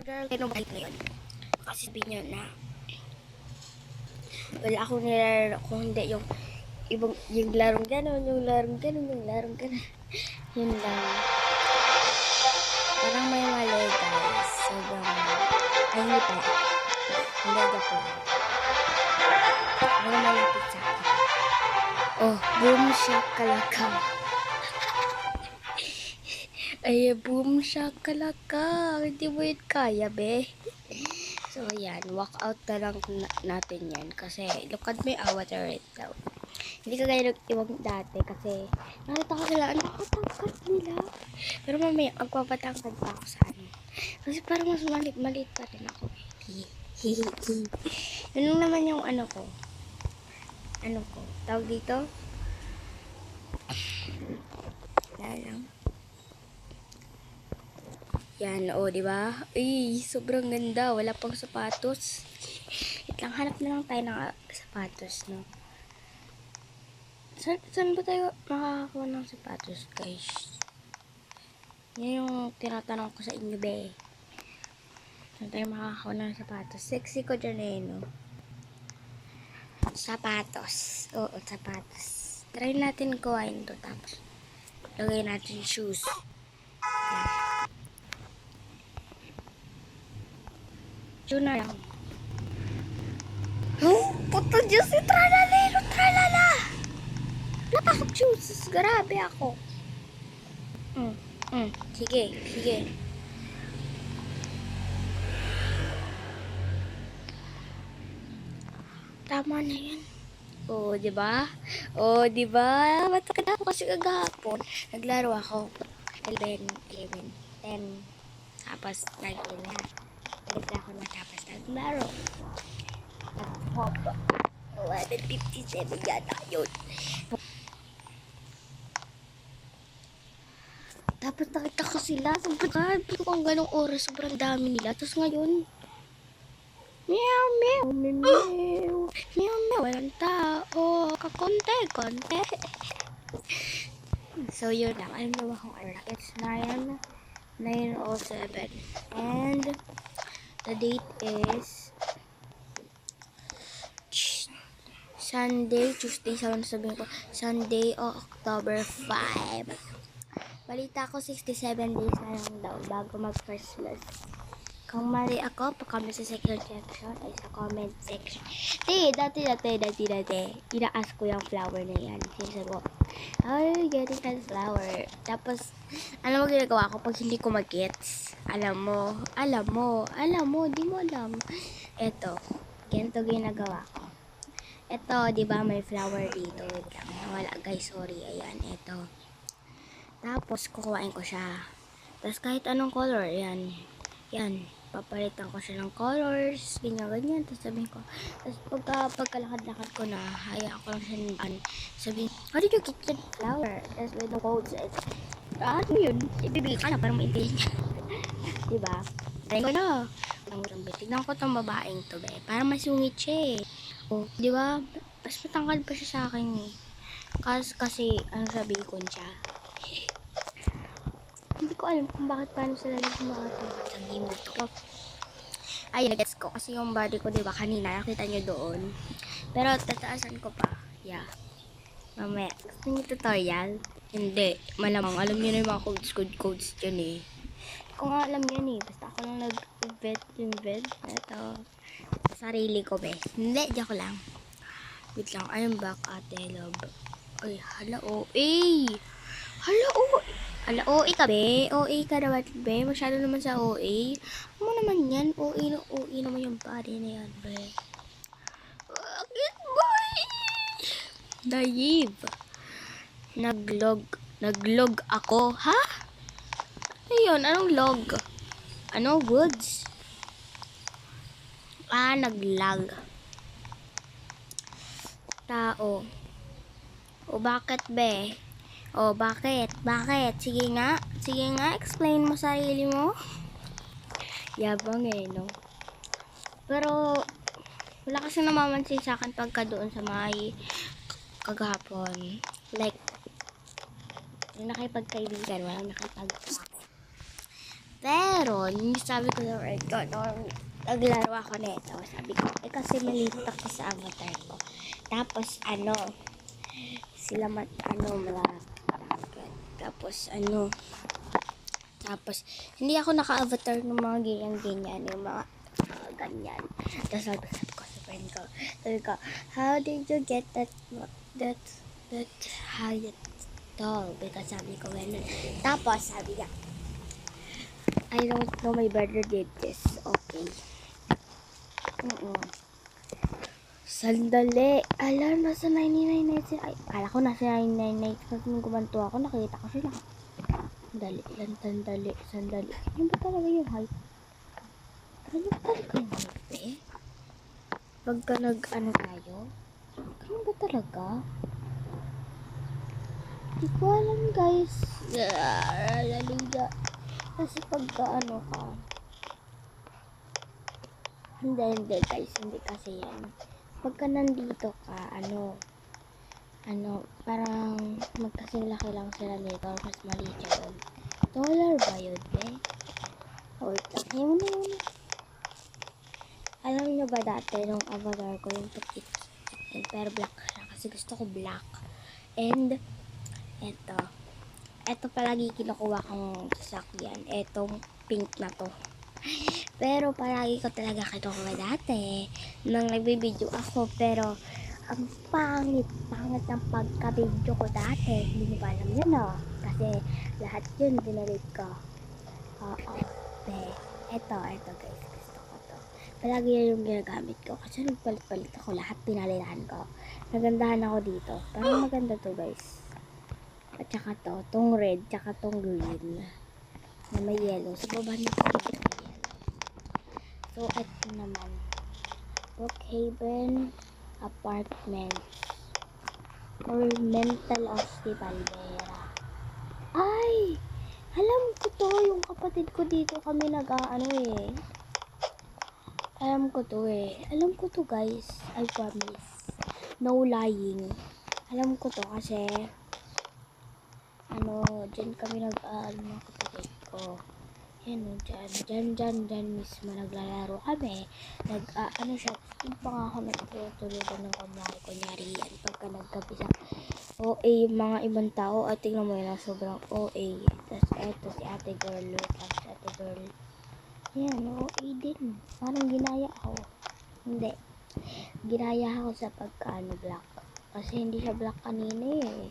mag-aaral kayo ng balik na yun. Kasi sabihin nyo na wala akong nilalaro kung hindi yung ibang, yung larong ganon, yung larong ganon, yung larong ganon. Yun lang. Parang may mali guys. Sobrang, ay hindi pa. Hindi joke lang. May malapit sa akin. Oh, boom shakalaka. Ay, boom shakalaka. Hindi mo yun kaya, be. So, yan. Walk out na lang natin yan. Kasi, look at my avatar right now. Hindi ka gaya ng ibang dati. Kasi, nakita ko sila, ang nakatangkat nila. Pero mamaya, magpapatangkad pa ako sa ano. Kasi parang mas maliit pa rin ako. Yun naman yung ano ko. Ano ko? Tawag dito? Wala lang. Yan, o, diba? Ay, sobrang ganda. Wala pang sapatos. Wait lang, hanap na lang tayo ng sapatos, no? Saan ba tayo makakakuha ng sapatos, guys? Yan yung tinatanong ko sa inyo, be. Saan tayo makakakuha ng sapatos? Sexy ko dyan eh, no? Sapatos. Oo, sapatos. Try natin kuhain to, tapos lagay natin shoes. Yan. Shoe na lang. Oh, puto Diyos si tralalero, tralala! Napasok shoes. Grabe ako. Sige, sige. Tama na yan. Oh, di ba? Oh, di ba? Matakad ako kasi kagahapon. Naglaro ako. 11, 10. Tapos, nag-11. Balik na ako matapos naglaro. Nag-pop. 11:57 yata yun. Dapat nakita ko sila. Sobrang ang ganong oras. Sobrang dami nila. Tapos ngayon, meow, meow, meow, meow, meow, meow. Walang tao. Kakonte. So, yun lang. Alam naman kung ano. It's 9:07. And, the date is Sunday, Tuesday, sabihin ko, Sunday, October 5. Balita ko, 67 days na lang daw bago mag-Christmas. Kung mali ako, pa-comment sa second section ay sa comment section. Dati, ina-ask ko yung flower na yan. Sinasabi ko, how are you getting that flower? Tapos, alam mo ginagawa ko pag hindi ko mag-gets? Alam mo, di mo alam. Eto, ganito ginagawa ko. Eto, di ba may flower dito. Wait lang, wala guys, sorry. Ayan, eto. Tapos, kukuhain ko siya. Tapos, kahit anong color, yan. Papalitan ko siya ng colors, ganyan. Tapos, sabihin ko. Tapos, pagkalakad-lakad ko na, hayaan ko lang siya ng sabihin, how did you get that flower? Tapos, with the codes, ano yun? Ibibigay ka na, parang maintindihan niya. Diba? Try ko na. Tignan ko tong babaeng to, be. Parang masungit siya eh. Oh, di ba? Mas matangkad pa siya sa akin eh. Kasi ano sabi ko siya. Hindi ko alam kung bakit paano sila nagmakatulog sa game na to. Ay, nag-gets ko. Kasi yung body ko, di ba, kanina, nakita nyo doon. Pero, tataasan ko pa. Yeah. Mamaya. Gusto nyo tutorial? Hindi. Malamang. Alam nyo na yung mga codes dyan eh. Kung nga alam yan eh. Basta ako lang nag-invent. Ito. Sarili ko, be. Hindi, joke lang. Wait lang, I'm back, ate, love. Ay, hala, OA. Hala, OA ka, be. OA ka naman, be. Masyado naman sa OA. Ano naman yan? OA naman yung body na yan, be. Bakit, boy? Naive. Naglog ako, ha? Ayun, anong log? Ano, woods? Naglag. Tao. O, bakit, be? O, bakit? Sige nga, explain mo sarili mo. Yabang eh, no? Pero, wala kasi namamansin sa akin pagka doon sa may kagahapon. Like, yung nakipagkaibigan, walang nakipag Pero, sabi ko sa friend ko, nung naglaro ako nito, sabi ko, kasi maliit ako sa avatar ko. Tapos, sila tapos, hindi ako naka-avatar ng mga ganyan-ganyan, yung mga ganyan. Tapos, sabi ko sa friend ko, how did you get that high tall? Because sabi ko, ganun. Tapos, sabi niya, I don't know, my brother did this. Okay. Sandali. Nasa 99 sila. Ay, kala ko nasa 999. Kasi nung kumanto ako, nakita ko sila. Sandali. Ano ba talaga yung height? Ano ba talaga yung height, eh? Pagka tayo? Ano ba talaga? Hindi ko alam, guys. Kasi pagka ka. Hindi guys, hindi kasi yan. Pagka nandito ka, parang magkasing laki lang sila nito, mas maliit yun. Dollar ba yun, eh? Wait lang, yun. Alam nyo ba dati, nung avatar ko yung tukit, pero black siya, kasi gusto ko black. And, eto palagi kinukuha kong sasakyan, etong pink na to. Pero palagi ko talaga kinukuha dati nang nagbibideo ako, pero ang pangit ng pagka-video ko dati. Hindi mo ba alam yun, kasi lahat yun dinelete ko. Eto guys, gusto ko to. Palagi yan yung ginagamit ko kasi nagpalit-palit ako, lahat pinalitan ko. Nagandahan ako dito, parang maganda to guys. At saka tong red, tsaka tong green na may yellow. Sa baba nito may yellow. So, ito naman, Brookhaven Apartments or Mental Hospital Vera. Ay! Alam ko to, yung kapatid ko dito kami Alam ko to guys, I promise. No lying. Alam ko to kasi, dyan kami mga kapatid ko. Yan, dyan mismo naglalaro kami. Yung pa nga ako nagtutulugan ng kunyari yan. Pagka naggabi sa OA yung mga ibang tao, at tingnan mo yun, sobrang OA. Tapos eto si ate girl, yan, OA din. Parang ginaya ako. Hindi. Ginaya ako sa black. Kasi hindi siya black kanina eh.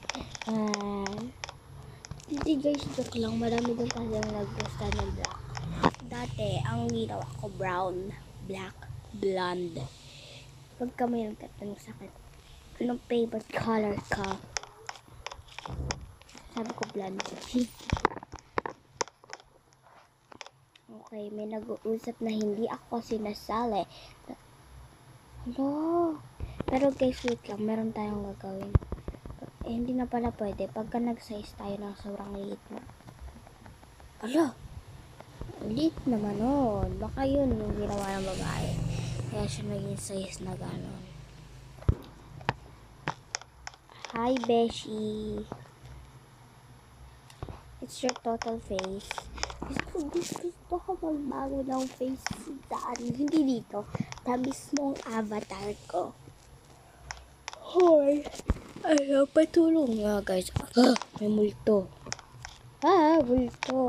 Hindi guys, joke lang. Marami din kasi ang nag-gusta ng black. Dati, ang ginawa ko brown, black, blonde. Pagka may nagtatanong sa akin, anong favorite color ka? Sabi ko blonde. Okay, may nag-uusap na hindi ako sinasali. Pero guys, wait lang. Meron tayong gagawin. Hindi na pala pwede pagka nag-size tayo ng sobrang liit na. Liit naman nun. Baka yun yung ginawa ng babae. Kaya siya naging size na gano'n. Hi, Beshi. It's your total face. Gusto ko magbago ng face saan. Hindi dito. Sa mismong avatar ko. Hoy. Patulong nga guys. May multo. Multo.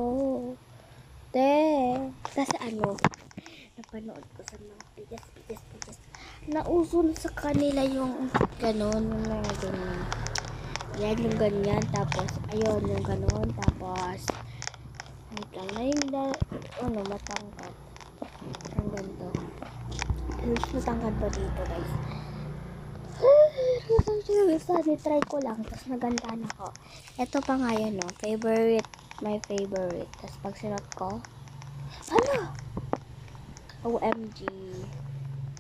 Kasi napanood ko sa mga pigas. Nauso na sa kanila yung ganon, yung ganyan. Yan yung ganyan, tapos ayun yung ganon, tapos matangkad. Ang ganito. Matangkad pa dito guys. Try ko lang, tapos nagandahan ako. Ito pa nga yun, my favorite. Tapos pag sinot ko, OMG.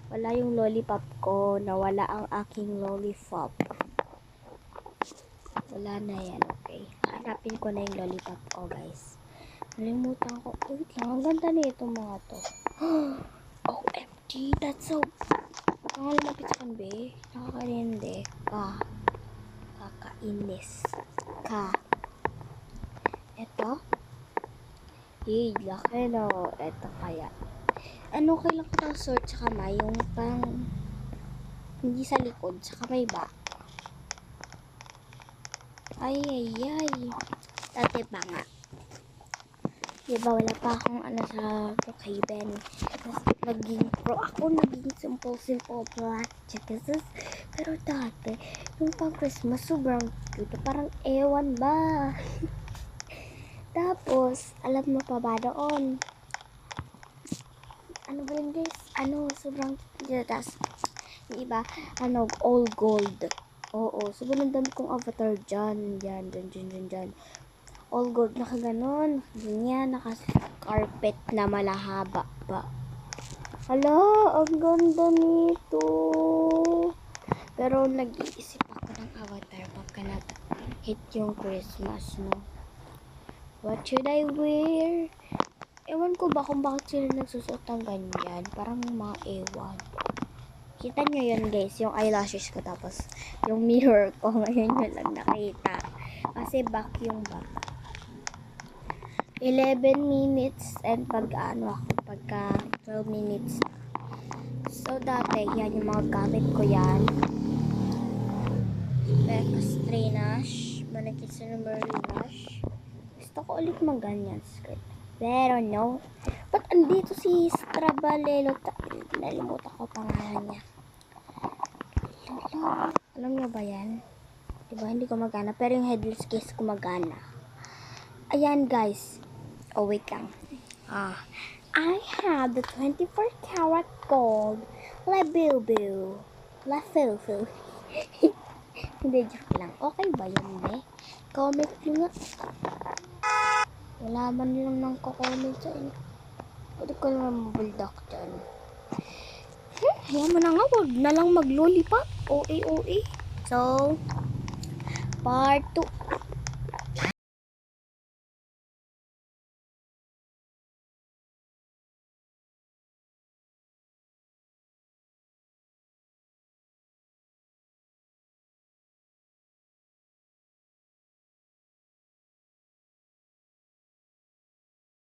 Wala yung lollipop ko, nawala ang aking lollipop. Wala na yan, okay. Hanapin ko na yung lollipop ko, guys. Nalimutan ko. Wait lang, ang ganda na itong mga to. OMG, that's so... Ang lumapit sa kanbe. Nakakarindi. Kakainis. Ito. Hey, laki no. Eto kaya. Ano kailan ko ng short sa kamay? Yung pang hindi sa likod, sa kamay ba? Ay, ay, ay. Dati pa nga. Diba wala pa akong ano sa Brookhaven. Tapos naging pro ako, naging simple project. Pero dati, yung pang Christmas, sobrang cute. Parang ewan ba? Tapos, alam mo pa ba doon? Ano ba yun guys? Ano, sobrang cute. Tapos, diba, ano, all gold. Oo, sobrang dami kong avatar dyan. Dyan. All gold, nakaganon. Ganyan, naka-carpet na malahaba pa. Hala, ang ganda nito. Pero nag-iisip ako ng avatar pagka nag-hit yung Christmas, no? What should I wear? Ewan ko ba kung bakit sila nagsusuot ng ganyan. Parang mga ewan. Kita nyo yun guys, yung eyelashes ko tapos yung mirror ko ngayon yun lang nakita. Kasi back yung back. 11 minutes and pagka 12 minutes na. So dati, yan yung mga gamit ko yan. Becca Strenash, Manakitsu no Marinash. Gusto ko ulit mag-ganyan skirt. Pero no. Ba't andito si Strabalelo? Nalimutan ko pangalan niya. Alam niyo ba yan? Diba hindi ko magana pero yung headless case ko magana. Ayan guys. Oh wait lang. I have the 24 karat gold La Bubu. La Fufu. Hindi, joke lang. Okay ba yun, be? Comment nyo nga. Wala man lang nang comment sa inyo. Pwede ko naman bulldog dyan. Hayaan mo na nga, wag na lang mag-lollipop. OA. So, part 2.